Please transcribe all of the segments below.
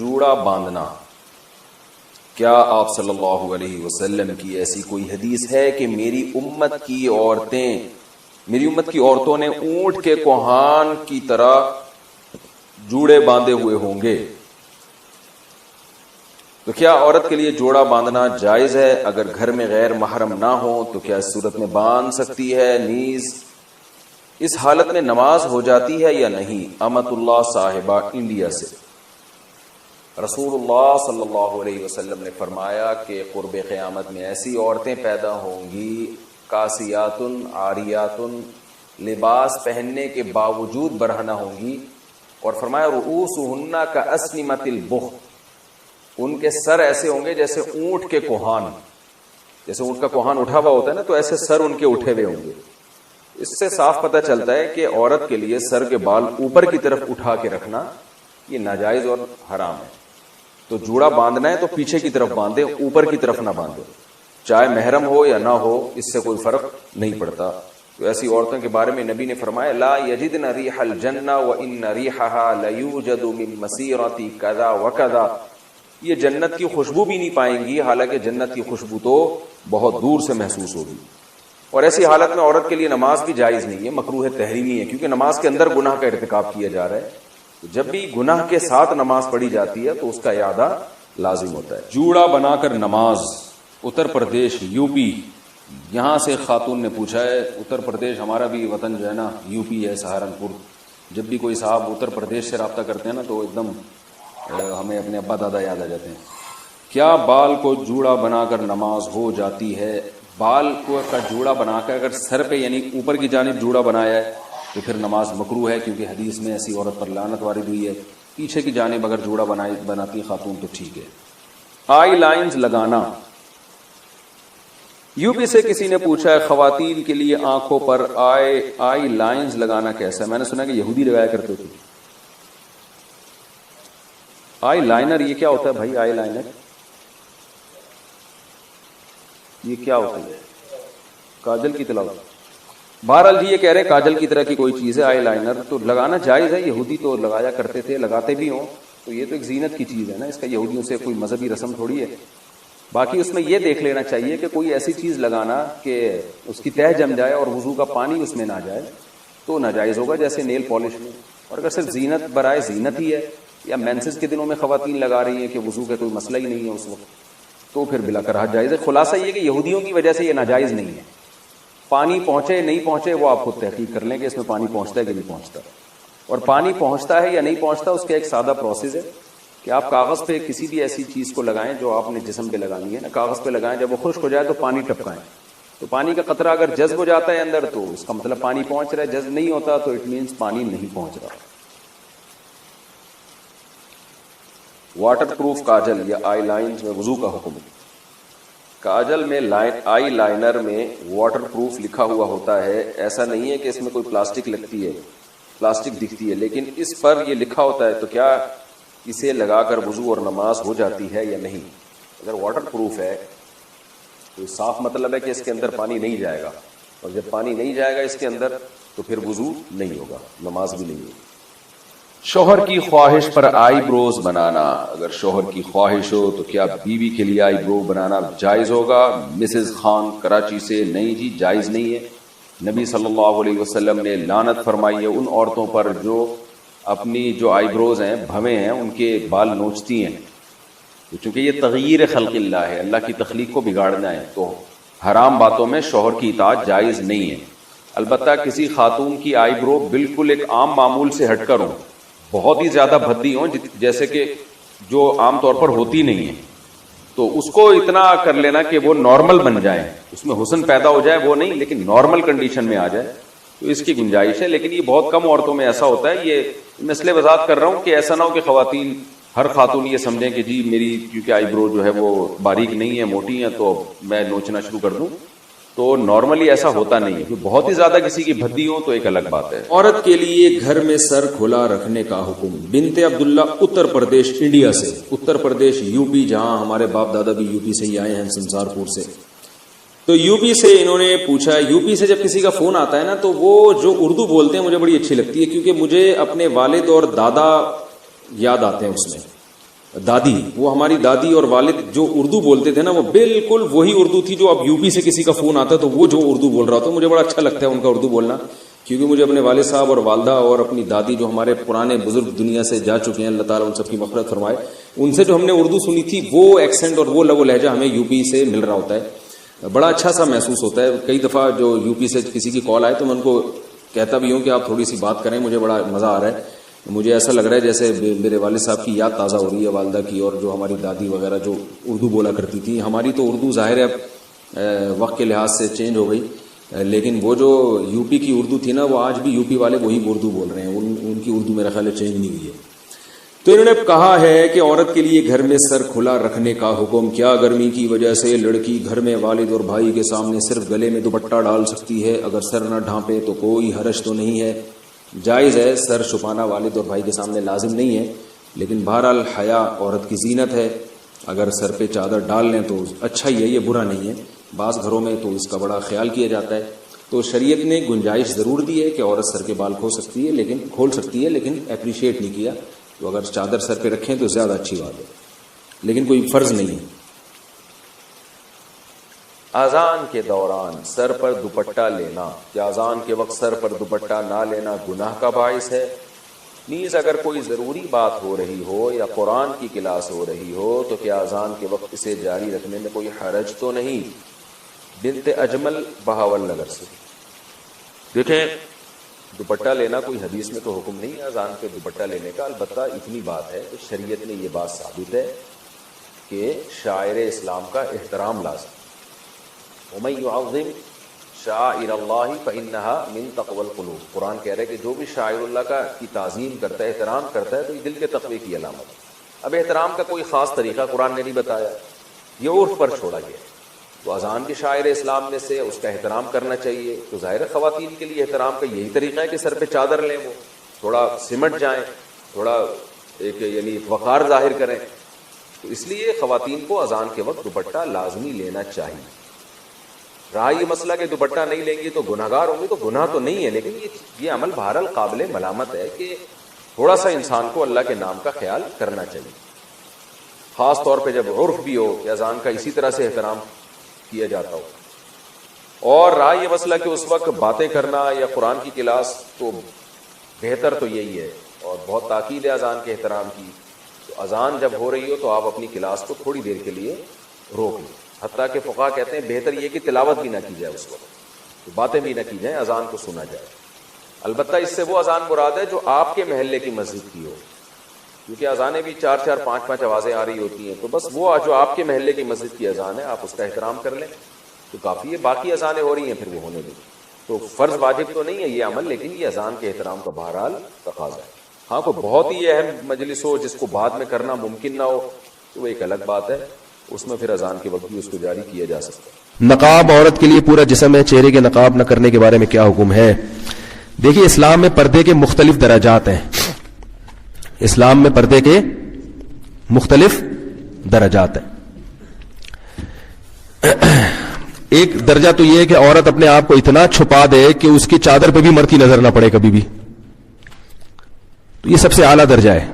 جوڑا باندھنا، کیا آپ صلی اللہ علیہ وسلم کی ایسی کوئی حدیث ہے کہ میری امت کی عورتوں نے اونٹ کے کوہان کی طرح جوڑے باندھے ہوئے ہوں گے؟ تو کیا عورت کے لیے جوڑا باندھنا جائز ہے؟ اگر گھر میں غیر محرم نہ ہو تو کیا اس صورت میں باندھ سکتی ہے؟ نیز اس حالت میں نماز ہو جاتی ہے یا نہیں؟ امت اللہ صاحبہ انڈیا سے۔ رسول اللہ صلی اللہ علیہ وسلم نے فرمایا کہ قرب قیامت میں ایسی عورتیں پیدا ہوں گی کاسیات عاریات، لباس پہننے کے باوجود برہنہ ہوں گی، اور فرمایا رؤوسہن کاسنمۃ البخت، ان کے سر ایسے ہوں گے جیسے اونٹ کے کوہان، جیسے اونٹ کا کوہان اٹھا ہوا ہوتا ہے نا، تو ایسے سر ان کے اٹھے ہوئے ہوں گے۔ اس سے صاف پتہ چلتا ہے کہ عورت کے لیے سر کے بال اوپر کی طرف اٹھا کے رکھنا یہ ناجائز اور حرام ہے۔ تو جوڑا باندھنا ہے تو پیچھے کی طرف باندھے، اوپر کی طرف نہ باندھے، چاہے محرم ہو یا نہ ہو، اس سے کوئی فرق نہیں پڑتا۔ تو ایسی عورتوں کے بارے میں نبی نے فرمایا لا یجدن ریح الجنہ وان ریحها لیوجد من مسیرۃ کذا وکذا، یہ جنت کی خوشبو بھی نہیں پائیں گی، حالانکہ جنت کی خوشبو تو بہت دور سے محسوس ہوگی۔ اور ایسی حالت میں عورت کے لیے نماز بھی جائز نہیں ہے، مکروہ تحریمی ہے، کیونکہ نماز کے اندر گناہ کا ارتکاب کیا جا رہا ہے۔ جب بھی گناہ کے ساتھ نماز پڑھی جاتی ہے تو اس کا اعادہ لازم ہوتا ہے۔ جوڑا بنا کر نماز، اتر پردیش یو پی، یہاں سے خاتون نے پوچھا ہے، اتر پردیش ہمارا بھی وطن جو ہے نا یو پی ہے، سہارنپور۔ جب بھی کوئی صاحب اتر پردیش سے رابطہ کرتے ہیں نا تو ایک دم ہمیں اپنے ابا دادا یاد آ جاتے ہیں۔ کیا بال کو جوڑا بنا کر نماز ہو جاتی ہے؟ بال کو کا جوڑا بنا کر اگر سر پہ یعنی اوپر کی جانب جوڑا بنایا ہے تو پھر نماز مکروہ ہے، کیونکہ حدیث میں ایسی عورت پر لعنت وارد ہوئی ہے۔ پیچھے کی جانب اگر جوڑا بناتی خاتون تو ٹھیک ہے۔ آئی لائنز لگانا، یو پی سے کسی نے پوچھا ہے خواتین کے لیے آنکھوں پر آئی لائنز لگانا کیسا ہے؟ میں نے سنا کہ یہودی لگایا کرتے تھے۔ آئی لائنر یہ کیا ہوتا ہے بھائی؟ آئی لائنر یہ کیا ہوتا ہے؟ کاجل کی طرح؟ بہرحال جی یہ کہہ رہے کاجل کی طرح کی کوئی چیز ہے آئی لائنر، تو لگانا جائز ہے، یہودی تو لگایا کرتے تھے، لگاتے بھی ہوں، تو یہ تو ایک زینت کی چیز ہے نا، اس کا یہودیوں سے کوئی مذہبی رسم تھوڑی ہے۔ باقی اس میں یہ دیکھ لینا چاہیے کہ کوئی ایسی چیز لگانا کہ اس کی تہ جم جائے اور وضو کا پانی اس میں نہ جائے تو ناجائز ہوگا، جیسے نیل پالش میں۔ اور اگر صرف زینت برائے زینت ہی ہے، یا مینسز کے دنوں میں خواتین لگا رہی ہیں کہ وضو کا کوئی مسئلہ ہی نہیں ہے اس وقت، تو پھر بلا کراہت جائز ہے۔ خلاصہ یہ کہ یہودیوں کی وجہ سے یہ ناجائز نہیں ہے۔ پانی پہنچے نہیں پہنچے وہ آپ خود تحقیق کر لیں کہ اس میں پانی پہنچتا ہے کہ نہیں پہنچتا، اور پانی پہنچتا ہے یا نہیں پہنچتا اس کا ایک سادہ پروسیس ہے کہ آپ کاغذ پہ کسی بھی ایسی چیز کو لگائیں جو آپ نے جسم پہ لگانی ہے نا، کاغذ پہ لگائیں، جب وہ خشک ہو جائے تو پانی ٹپکائیں، تو پانی کا قطرہ اگر جذب ہو جاتا ہے اندر تو اس کا مطلب پانی پہنچ رہا ہے، جذب نہیں ہوتا تو اٹ مینس پانی نہیں پہنچ رہا۔ واٹر پروف کاجل یا آئی لائنز میں وضو کا حکم، کاجل میں آئی لائنر میں واٹر پروف لکھا ہوا ہوتا ہے، ایسا نہیں ہے کہ اس میں کوئی پلاسٹک لگتی ہے، پلاسٹک دکھتی ہے، لیکن اس پر یہ لکھا ہوتا ہے، تو کیا اسے لگا کر وضو اور نماز ہو جاتی ہے یا نہیں؟ اگر واٹر پروف ہے تو صاف مطلب ہے کہ اس کے اندر پانی نہیں جائے گا، اور جب پانی نہیں جائے گا اس کے اندر تو پھر وضو نہیں ہوگا، نماز بھی نہیں ہوگی۔ شوہر کی خواہش پر آئی بروز بنانا، اگر شوہر کی خواہش ہو تو کیا بیوی کے لیے آئی برو بنانا جائز ہوگا؟ مسز خان کراچی سے، نہیں جی جائز نہیں ہے۔ نبی صلی اللہ علیہ وسلم نے لعنت فرمائی ہے ان عورتوں پر جو اپنی جو آئی بروز ہیں، بھویں ہیں، ان کے بال نوچتی ہیں، چونکہ یہ تغییر خلق اللہ ہے، اللہ کی تخلیق کو بگاڑنا ہے، تو حرام باتوں میں شوہر کی اطاعت جائز نہیں ہے۔ البتہ کسی خاتون کی آئی برو بالکل ایک عام معمول سے ہٹ کر ہو، بہت ہی زیادہ بھدی ہوں جیسے کہ جو عام طور پر ہوتی نہیں ہے، تو اس کو اتنا کر لینا کہ وہ نارمل بن جائیں، اس میں حسن پیدا ہو جائے وہ نہیں، لیکن نارمل کنڈیشن میں آ جائے تو اس کی گنجائش ہے، لیکن یہ بہت کم عورتوں میں ایسا ہوتا ہے۔ یہ میں اس لیے وضاحت کر رہا ہوں کہ ایسا نہ ہو کہ خواتین، ہر خاتون یہ سمجھیں کہ جی میری کیونکہ آئی برو جو ہے وہ باریک نہیں ہے، موٹی ہیں، تو میں نوچنا شروع کر دوں، تو نارملی ایسا ہوتا نہیں ہے۔ بہت ہی زیادہ کسی کی بھدی ہو تو ایک الگ بات ہے۔ عورت کے لیے گھر میں سر کھلا رکھنے کا حکم، بنت عبداللہ اتر پردیش انڈیا سے، اتر پردیش یو پی، جہاں ہمارے باپ دادا بھی یو پی سے ہی آئے ہیں، سنسار پور سے۔ تو یو پی سے انہوں نے پوچھا، یو پی سے جب کسی کا فون آتا ہے نا تو وہ جو اردو بولتے ہیں مجھے بڑی اچھی لگتی ہے، کیونکہ مجھے اپنے والد اور دادا یاد آتے ہیں اس میں۔ دادی، وہ ہماری دادی اور والد جو اردو بولتے تھے نا، وہ بالکل وہی اردو تھی جو اب یو پی سے کسی کا فون آتا ہے تو وہ جو اردو بول رہا ہوتا، مجھے بڑا اچھا لگتا ہے ان کا اردو بولنا، کیونکہ مجھے اپنے والد صاحب اور والدہ اور اپنی دادی جو ہمارے پرانے بزرگ دنیا سے جا چکے ہیں، اللہ تعالیٰ ان سب کی مغفرت فرمائے، ان سے جو ہم نے اردو سنی تھی وہ ایکسنٹ اور وہ لب و لہجہ ہمیں یو پی سے مل رہا ہوتا ہے، بڑا اچھا سا محسوس ہوتا ہے۔ کئی دفعہ جو یو پی سے کسی کی کال آئے تو میں ان کو کہتا بھی ہوں کہ آپ تھوڑی سی بات کریں، مجھے بڑا مزہ آ رہا ہے، مجھے ایسا لگ رہا ہے جیسے میرے والد صاحب کی یاد تازہ ہو رہی ہے، والدہ کی، اور جو ہماری دادی وغیرہ جو اردو بولا کرتی تھی۔ ہماری تو اردو ظاہر ہے وقت کے لحاظ سے چینج ہو گئی، لیکن وہ جو یو پی کی اردو تھی نا، وہ آج بھی یو پی والے وہی اردو بول رہے ہیں، ان کی اردو میرا خیال ہے چینج نہیں ہوئی ہے۔ تو انہوں نے کہا ہے کہ عورت کے لیے گھر میں سر کھلا رکھنے کا حکم، کیا گرمی کی وجہ سے لڑکی گھر میں والد اور بھائی کے سامنے صرف گلے میں دوپٹہ ڈال سکتی ہے؟ اگر سر نہ ڈھانپے تو کوئی حرج تو نہیں ہے؟ جائز ہے، سر چھپانا والد اور بھائی کے سامنے لازم نہیں ہے، لیکن بہرحال حیا عورت کی زینت ہے، اگر سر پہ چادر ڈال لیں تو اچھا ہی ہے، یہ برا نہیں ہے۔ بعض گھروں میں تو اس کا بڑا خیال کیا جاتا ہے، تو شریعت نے گنجائش ضرور دی ہے کہ عورت سر کے بال کھول سکتی ہے، لیکن اپریشیٹ نہیں کیا، تو اگر چادر سر پہ رکھیں تو زیادہ اچھی بات ہے، لیکن کوئی فرض نہیں ہے۔ اذان کے دوران سر پر دوپٹہ لینا، کیا اذان کے وقت سر پر دوپٹہ نہ لینا گناہ کا باعث ہے؟ نیز اگر کوئی ضروری بات ہو رہی ہو یا قرآن کی کلاس ہو رہی ہو تو کیا اذان کے وقت اسے جاری رکھنے میں کوئی حرج تو نہیں؟ بنت اجمل بہاول نگر سے۔ دیکھیں، دوپٹہ لینا کوئی حدیث میں تو حکم نہیں ہے اذان پہ دوپٹہ لینے کا، البتہ اتنی بات ہے کہ شریعت میں یہ بات ثابت ہے کہ شاعر اسلام کا احترام لازم۔ وَمَن يُعَظِّمْ شَعَائِرَ اللَّهِ فَإِنَّهَا مِن تَقْوَى الْقُلُوبِ، قرآن کہہ رہا ہے کہ جو بھی شاعر اللہ کی تعظیم کرتا ہے، احترام کرتا ہے، تو یہ دل کے تقوی کی علامت ہے۔ اب احترام کا کوئی خاص طریقہ قرآن نے نہیں بتایا، یہ عرف پر چھوڑا گیا، تو اذان کے شاعر اسلام میں سے اس کا احترام کرنا چاہیے۔ تو ظاہر خواتین کے لیے احترام کا یہی طریقہ ہے کہ سر پہ چادر لیں، وہ تھوڑا سمٹ جائیں، تھوڑا ایک یعنی وقار ظاہر کریں، تو اس لیے خواتین کو اذان کے وقت دوپٹہ لازمی لینا چاہیے۔ رہا یہ مسئلہ کہ دوپٹہ نہیں لیں گی تو گناہگار ہوں گے، تو گناہ تو نہیں ہے، لیکن یہ عمل بہرحال قابل ملامت ہے کہ تھوڑا سا انسان کو اللہ کے نام کا خیال کرنا چاہیے، خاص طور پہ جب عرف بھی ہو کہ اذان کا اسی طرح سے احترام کیا جاتا ہو۔ اور رہا یہ مسئلہ کہ اس وقت باتیں کرنا یا قرآن کی کلاس، تو بہتر تو یہی ہے، اور بہت تاکید ہے اذان کے احترام کی، تو اذان جب ہو رہی ہو تو آپ اپنی کلاس کو تھوڑی دیر کے لیے روک لیں، حتیٰ کہ فقہا کہتے ہیں بہتر یہ کہ تلاوت بھی نہ کی جائے اس وقت، تو باتیں بھی نہ کی جائیں، اذان کو سنا جائے۔ البتہ اس سے وہ اذان مراد ہے جو آپ کے محلے کی مسجد کی ہو، کیونکہ اذانیں بھی 4-4 5-5 آوازیں آ رہی ہوتی ہیں، تو بس وہ جو آپ کے محلے کی مسجد کی اذان ہے آپ اس کا احترام کر لیں تو کافی ہے۔ باقی اذانیں ہو رہی ہیں پھر وہ ہونے دیں، تو فرض واجب تو نہیں ہے یہ عمل، لیکن یہ اذان کے احترام کا بہرحال تقاضا ہے۔ ہاں کوئی بہت ہی اہم مجلس ہو جس کو بعد میں کرنا ممکن نہ ہو تو وہ ایک الگ بات ہے، اس میں پھر اذان کے وقت بھی اس کو جاری کیا جا سکتا ہے۔ نقاب عورت کے لیے پورا جسم ہے، چہرے کے نقاب نہ کرنے کے بارے میں کیا حکم ہے؟ دیکھیے، اسلام میں پردے کے مختلف درجات ہیں، اسلام میں پردے کے مختلف درجات ہیں۔ ایک درجہ تو یہ ہے کہ عورت اپنے آپ کو اتنا چھپا دے کہ اس کی چادر پہ بھی مرد کی نظر نہ پڑے کبھی بھی، تو یہ سب سے اعلیٰ درجہ ہے۔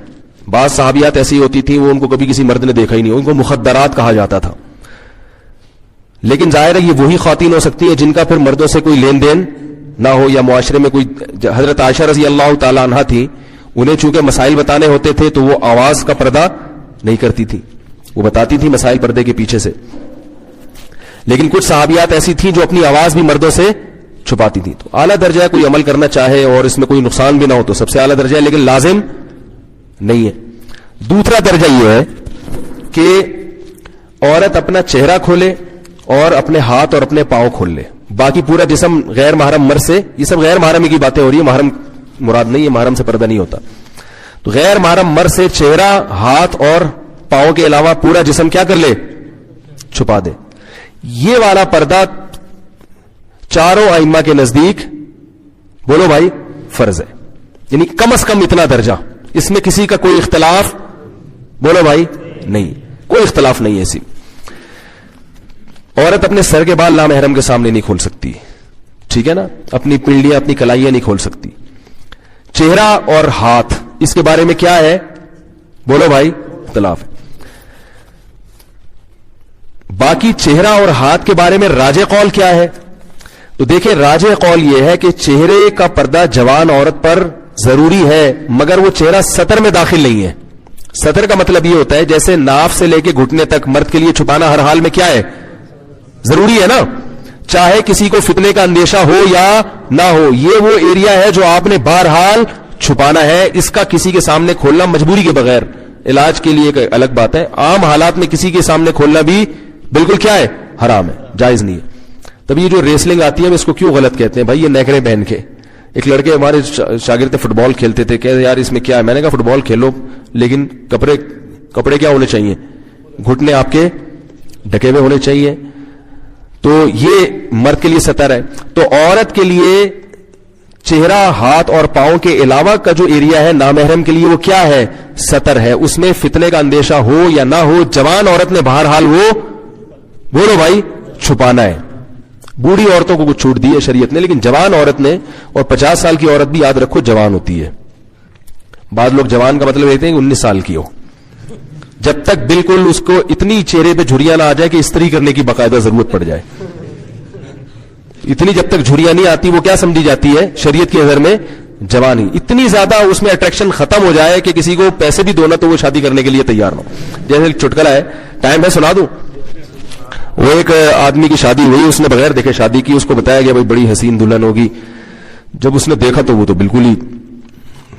بعض صحابیات ایسی ہوتی تھیں وہ ان کو کبھی کسی مرد نے دیکھا ہی نہیں، ان کو مخدرات کہا جاتا تھا، لیکن ظاہر ہے یہ وہی خواتین ہو سکتی ہے جن کا پھر مردوں سے کوئی لین دین نہ ہو یا معاشرے میں کوئی۔ حضرت عائشہ رضی اللہ تعالی عنہا تھی، انہیں چونکہ مسائل بتانے ہوتے تھے تو وہ آواز کا پردہ نہیں کرتی تھی، وہ بتاتی تھی مسائل پردے کے پیچھے سے، لیکن کچھ صحابیات ایسی تھیں جو اپنی آواز بھی مردوں سے چھپاتی تھی۔ تو اعلیٰ درجہ ہے، کوئی عمل کرنا چاہے اور اس میں کوئی نقصان بھی نہ ہو تو سب سے اعلیٰ درجہ ہے، لیکن لازم نہیں ہے۔ دوسرا درجہ یہ ہے کہ عورت اپنا چہرہ کھولے اور اپنے ہاتھ اور اپنے پاؤں کھول لے، باقی پورا جسم غیر محرم مرد سے، یہ سب غیر محرم کی باتیں ہو رہی ہیں، محرم مراد نہیں ہے، محرم سے پردہ نہیں ہوتا، تو غیر محرم مرد سے چہرہ، ہاتھ اور پاؤں کے علاوہ پورا جسم کیا کر لے؟ چھپا دے۔ یہ والا پردہ چاروں ائمہ کے نزدیک بولو بھائی فرض ہے، یعنی کم از کم اتنا درجہ، اس میں کسی کا کوئی اختلاف بولو بھائی نہیں، کوئی اختلاف نہیں ہے۔ ایسی عورت اپنے سر کے بال نامحرم کے سامنے نہیں کھول سکتی، ٹھیک ہے نا، اپنی پنڈلیاں اپنی کلائیاں نہیں کھول سکتی۔ چہرہ اور ہاتھ، اس کے بارے میں کیا ہے بولو بھائی اختلاف ہے. باقی چہرہ اور ہاتھ کے بارے میں راجح قول کیا ہے؟ تو دیکھیں راجح قول یہ ہے کہ چہرے کا پردہ جوان عورت پر ضروری ہے, مگر وہ چہرہ سطر میں داخل نہیں ہے. سطر کا مطلب یہ ہوتا ہے جیسے ناف سے لے کے گھٹنے تک مرد کے لیے چھپانا ہر حال میں کیا ہے, ضروری ہے نا, چاہے کسی کو فتنے کا اندیشہ ہو یا نہ ہو. یہ وہ ایریا ہے جو آپ نے بہرحال چھپانا ہے, اس کا کسی کے سامنے کھولنا مجبوری کے بغیر, علاج کے لیے ایک الگ بات ہے, عام حالات میں کسی کے سامنے کھولنا بھی بالکل کیا ہے, حرام ہے, جائز نہیں ہے. تب یہ جو ریسلنگ آتی ہے اس کو کیوں غلط کہتے ہیں بھائی, یہ نیکریں پہن کے. ایک لڑکے ہمارے شاگرد فٹ بال کھیلتے تھے, کہتے یار اس میں کیا ہے, میں نے کہا فٹ بال کھیلو لیکن کپڑے کیا ہونے چاہیے, گھٹنے آپ کے ڈھکے ہوئے ہونے چاہیے. تو یہ مرد کے لیے سطر ہے. تو عورت کے لیے چہرہ, ہاتھ اور پاؤں کے علاوہ کا جو ایریا ہے نامحرم کے لیے وہ کیا ہے, سطر ہے. اس میں فتنے کا اندیشہ ہو یا نہ ہو, جوان عورت نے بہرحال وہ بولو بھائی چھپانا ہے. بوڑھی عورتوں کو کچھ چھوٹ دی ہے شریعت نے, لیکن جوان عورت نے, اور 50 سال کی عورت بھی یاد رکھو جوان ہوتی ہے. بعض لوگ جوان کا مطلب لیتے ہیں کہ 19 سال کی ہو, جب تک بالکل اس کو اتنی چہرے پہ جھریاں نہ آ جائے کہ استری کرنے کی باقاعدہ ضرورت پڑ جائے, اتنی جب تک جھریاں نہیں آتی وہ کیا سمجھی جاتی ہے شریعت کی نظر میں, جوانی. اتنی زیادہ اس میں اٹریکشن ختم ہو جائے کہ کسی کو پیسے بھی دو نا تو وہ شادی کرنے کے لیے تیار نہ ہو. جیسے ایک چٹکلا ہے, ٹائم ہے سنا دوں. وہ ایک آدمی کی شادی ہوئی, اس نے بغیر دیکھے شادی کی, اس کو بتایا گیا بھائی بڑی حسین دلہن ہوگی. جب اس نے دیکھا تو وہ تو بالکل ہی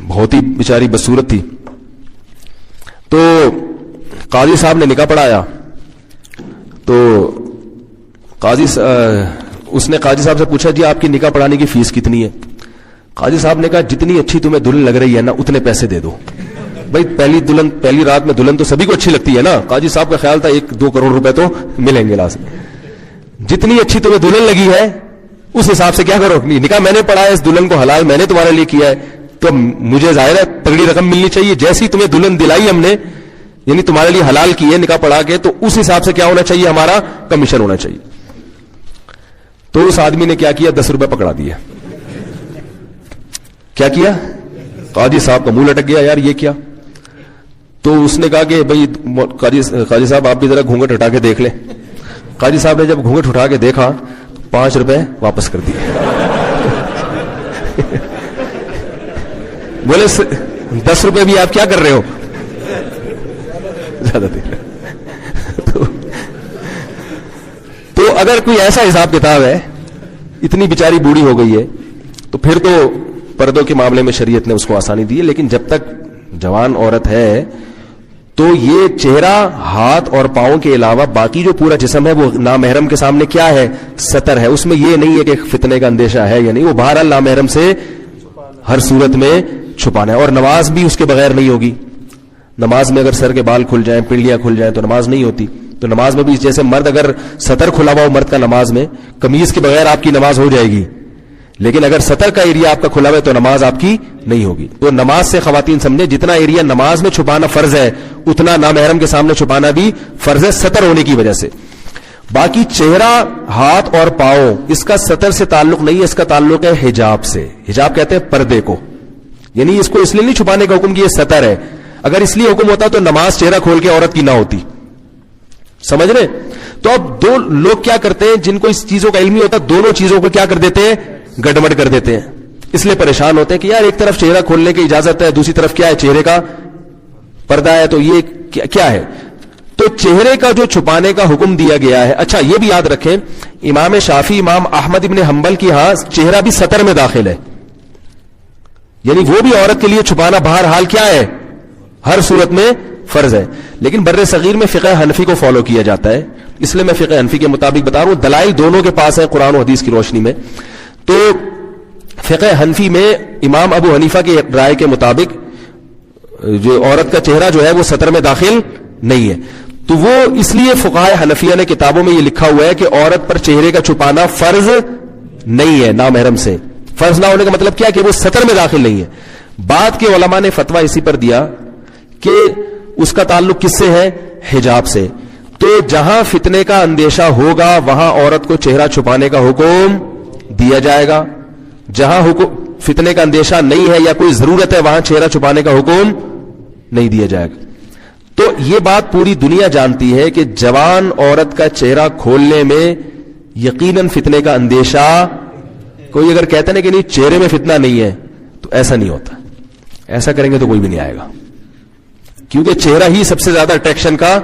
بہت ہی بیچاری بدصورت تھی. تو قاضی صاحب نے نکاح پڑھایا. تو اس نے قاضی صاحب سے پوچھا جی آپ کی نکاح پڑھانے کی فیس کتنی ہے؟ قاضی صاحب نے کہا جتنی اچھی تمہیں دلہن لگ رہی ہے نا اتنے پیسے دے دو. بھائی پہلی رات میں دلہن تو سبھی کو اچھی لگتی ہے نا. قاضی صاحب کا خیال تھا 1-2 کروڑ روپے تو ملیں گے لازم. جتنی اچھی تمہیں دلہن لگی ہے اس حساب سے کیا کرو, نکاح میں نے پڑھایا, اس دلہن کو حلال میں نے تمہارے لیے کیا ہے, تو مجھے ظاہر ہے تگڑی رقم ملنی چاہیے. جیسی تمہیں دلہن دلائی ہم نے, یعنی تمہارے لیے حلال کی ہے نکاح پڑھا کے, تو اس حساب سے کیا ہونا چاہیے, ہمارا کمیشن ہونا چاہیے. تو اس آدمی نے کیا کیا, 10 روپے پکڑا دیا. کیا کیا, قاضی صاحب کا منہ لٹک گیا, یار یہ کیا. تو اس نے کہا کہ بھائی قاضی صاحب آپ بھی ذرا گھونگٹ ہٹا کے دیکھ لیں. قاضی صاحب نے جب گھونگٹ اٹھا کے دیکھا 5 روپے واپس کر دیے. بولے 10 روپے بھی آپ کیا کر رہے ہو, زیادہ دے. تو اگر کوئی ایسا حساب کتاب ہے, اتنی بیچاری بوڑھی ہو گئی ہے, تو پھر تو پردوں کے معاملے میں شریعت نے اس کو آسانی دی ہے. لیکن جب تک جوان عورت ہے تو یہ چہرہ, ہاتھ اور پاؤں کے علاوہ باقی جو پورا جسم ہے وہ نامحرم کے سامنے کیا ہے, سطر ہے. اس میں یہ نہیں ہے کہ فتنے کا اندیشہ ہے یا نہیں, وہ بہرحال نامحرم سے ہر صورت میں چھپانا ہے. اور نماز بھی اس کے بغیر نہیں ہوگی. نماز میں اگر سر کے بال کھل جائیں, پنڈلیاں کھل جائیں تو نماز نہیں ہوتی. تو نماز میں بھی جیسے مرد اگر سطر کھلا ہوا ہو مرد کا نماز میں, قمیض کے بغیر آپ کی نماز ہو جائے گی, لیکن اگر سطر کا ایریا آپ کا کھلا ہوا ہے تو نماز آپ کی نہیں ہوگی. تو نماز سے خواتین سمجھے جتنا ایریا نماز میں چھپانا فرض ہے اتنا نامحرم کے سامنے چھپانا بھی فرض ہے, سطر ہونے کی وجہ سے. باقی چہرہ, ہاتھ اور پاؤں, اس کا سطر سے تعلق نہیں ہے, اس کا تعلق ہے حجاب سے. حجاب کہتے ہیں پردے کو, یعنی اس کو اس لیے نہیں چھپانے کا حکم کہ یہ سطر ہے. اگر اس لیے حکم ہوتا تو نماز چہرہ کھول کے عورت کی نہ ہوتی. سمجھ رہے؟ تو اب دو لوگ کیا کرتے ہیں جن کو اس چیزوں کا علم نہیں ہوتا, دونوں چیزوں کو کیا کر دیتے ہیں, گڑبڑ کر دیتے ہیں. اس لیے پریشان ہوتے ہیں کہ یار ایک طرف چہرہ کھولنے کی اجازت ہے, دوسری طرف کیا ہے, چہرے کا پردہ ہے, تو یہ کیا ہے. تو چہرے کا جو چھپانے کا حکم دیا گیا ہے. اچھا یہ بھی یاد رکھیں, امام شافعی, امام احمد ابن حنبل کی ہاں چہرہ بھی سطر میں داخل ہے, یعنی وہ بھی عورت کے لیے چھپانا بہرحال کیا ہے, ہر صورت میں فرض ہے. لیکن بر صغیر میں فقہ حنفی کو فالو کیا جاتا ہے, اس لیے میں فقہ حنفی کے مطابق بتا رہا ہوں. دلائل دونوں کے پاس ہے قرآن و حدیث کی روشنی میں. تو فقہ حنفی میں امام ابو حنیفہ کی رائے کے مطابق جو عورت کا چہرہ جو ہے وہ سطر میں داخل نہیں ہے. تو وہ اس لیے فقہاء حنفیہ نے کتابوں میں یہ لکھا ہوا ہے کہ عورت پر چہرے کا چھپانا فرض نہیں ہے نامحرم سے. فرض نہ ہونے کا مطلب کیا کہ وہ سطر میں داخل نہیں ہے. بعد کے علماء نے فتویٰ اسی پر دیا کہ اس کا تعلق کس سے ہے, حجاب سے. تو جہاں فتنے کا اندیشہ ہوگا وہاں عورت کو چہرہ چھپانے کا حکم دیا جائے گا, جہاں فتنے کا اندیشہ نہیں ہے یا کوئی ضرورت ہے وہاں چہرہ چھپانے کا حکم نہیں دیا جائے گا. تو یہ بات پوری دنیا جانتی ہے کہ جوان عورت کا چہرہ کھولنے میں یقیناً فتنے کا اندیشہ، کوئی اگر کہتے ہیں کہ نہیں چہرے میں فتنہ نہیں ہے تو ایسا نہیں ہوتا. ایسا کریں گے تو کوئی بھی نہیں آئے گا، کیونکہ چہرہ ہی سب سے زیادہ اٹریکشن کا.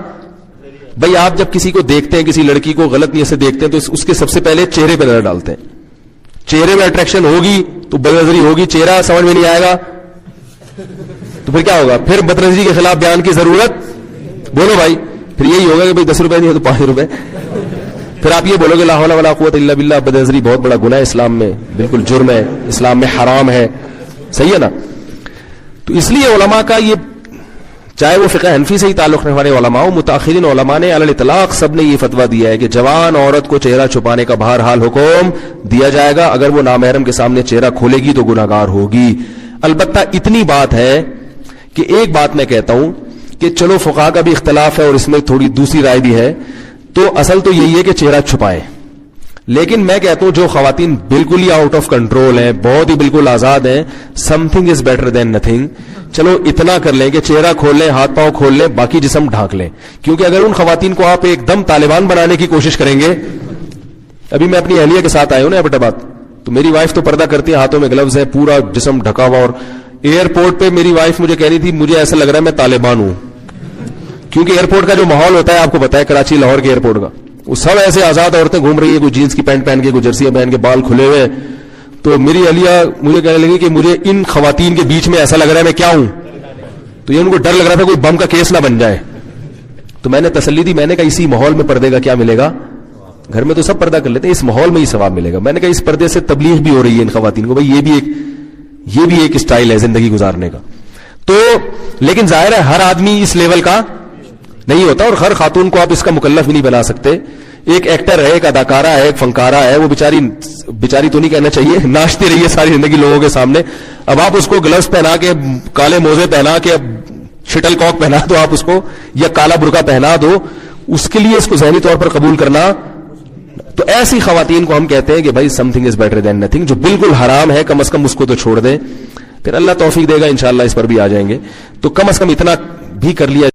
بھائی آپ جب کسی کو دیکھتے ہیں، کسی لڑکی کو غلط نیت سے دیکھتے ہیں تو اس کے سب سے پہلے چہرے پہ نظر ڈالتے ہیں. چہرے میں اٹریکشن ہوگی تو بد نظری ہوگی، چہرہ سمجھ میں نہیں آئے گا تو پھر کیا ہوگا؟ پھر بد نظری کے خلاف بیان کی ضرورت، بولو بھائی، پھر یہی ہوگا کہ بھائی 10 روپے نہیں ہے تو 5 روپے. پھر آپ یہ بولو گے لا حول ولا قوت الا باللہ. بد نظری بہت بڑا گناہ ہے اسلام میں، بالکل جرم ہے، اسلام میں حرام ہے. صحیح ہے نا؟ تو اس لیے علماء کا یہ، چاہے وہ فقہ حنفی سے ہی تعلق رکھنے والے علماء ہو، متاخرین علماء نے علی الاطلاق سب نے یہ فتویٰ دیا ہے کہ جوان عورت کو چہرہ چھپانے کا بہرحال حکم دیا جائے گا. اگر وہ نامحرم کے سامنے چہرہ کھولے گی تو گناہگار ہوگی. البتہ اتنی بات ہے کہ ایک بات میں کہتا ہوں کہ چلو فقہاء کا بھی اختلاف ہے اور اس میں تھوڑی دوسری رائے بھی ہے، تو اصل تو یہی ہے کہ چہرہ چھپائیں. لیکن میں کہتا ہوں جو خواتین بالکل ہی آؤٹ آف کنٹرول ہیں، بہت ہی بالکل آزاد ہیں، some thing is better than nothing. چلو اتنا کر لیں کہ چہرہ کھول لیں، ہاتھ پاؤں کھول لیں، باقی جسم ڈھانک لیں. کیونکہ اگر ان خواتین کو آپ ایک دم طالبان بنانے کی کوشش کریں گے، ابھی میں اپنی اہلیہ کے ساتھ آیا ہوں نا ایبٹ آباد، تو میری وائف تو پردہ کرتی ہے، ہاتھوں میں گلوز ہے، پورا جسم ڈھکا ہوا، اور ایئرپورٹ پہ میری وائف مجھے کہہ رہی تھی مجھے ایسا لگ رہا ہے میں طالبان ہوں. کیونکہ ایئرپورٹ کا جو ماحول ہوتا ہے آپ کو پتا ہے، کراچی لاہور کے ایئرپورٹ کا، وہ سب ایسے آزاد عورتیں گھوم رہی ہیں، کوئی جینس کی پینٹ پہن کے، کوئی جرسیاں پہن کے، بال کھلے ہوئے. تو میری اہلیہ مجھے کہنے لگی کہ مجھے ان خواتین کے بیچ میں ایسا لگ رہا ہے میں کیا ہوں. تو یہ ان کو ڈر لگ رہا تھا کوئی بم کا کیس نہ بن جائے. تو میں نے تسلی دی، میں نے کہا اسی ماحول میں پردے کا کیا ملے گا؟ گھر میں تو سب پردہ کر لیتے ہیں، اس ماحول میں ہی ثواب ملے گا. میں نے کہا اس پردے سے تبلیغ بھی ہو رہی ہے ان خواتین کو، بھائی یہ بھی ایک اسٹائل ہے زندگی گزارنے کا. تو لیکن ظاہر ہے ہر آدمی اس لیول کا نہیں ہوتا، اور ہر خاتون کو آپ اس کا مکلف بھی نہیں بنا سکتے. ایک ایکٹر ہے، ایک اداکارہ ہے، ایک فنکارہ ہے، وہ بیچاری تو نہیں کہنا چاہیے، ناچتی رہی ہے ساری زندگی لوگوں کے سامنے. اب آپ اس کو گلوز پہنا کے، کالے موزے پہنا کے، شٹل کاک پہنا دو آپ اس کو، یا کالا برقع پہنا دو، اس کے لیے اس کو ذہنی طور پر قبول کرنا. تو ایسی خواتین کو ہم کہتے ہیں کہ بھائی some thing is better than nothing. جو بالکل حرام ہے کم از کم اس کو تو چھوڑ دیں، پھر اللہ توفیق دے گا انشاءاللہ اس پر بھی آ جائیں گے. تو کم از کم اتنا بھی کر لیا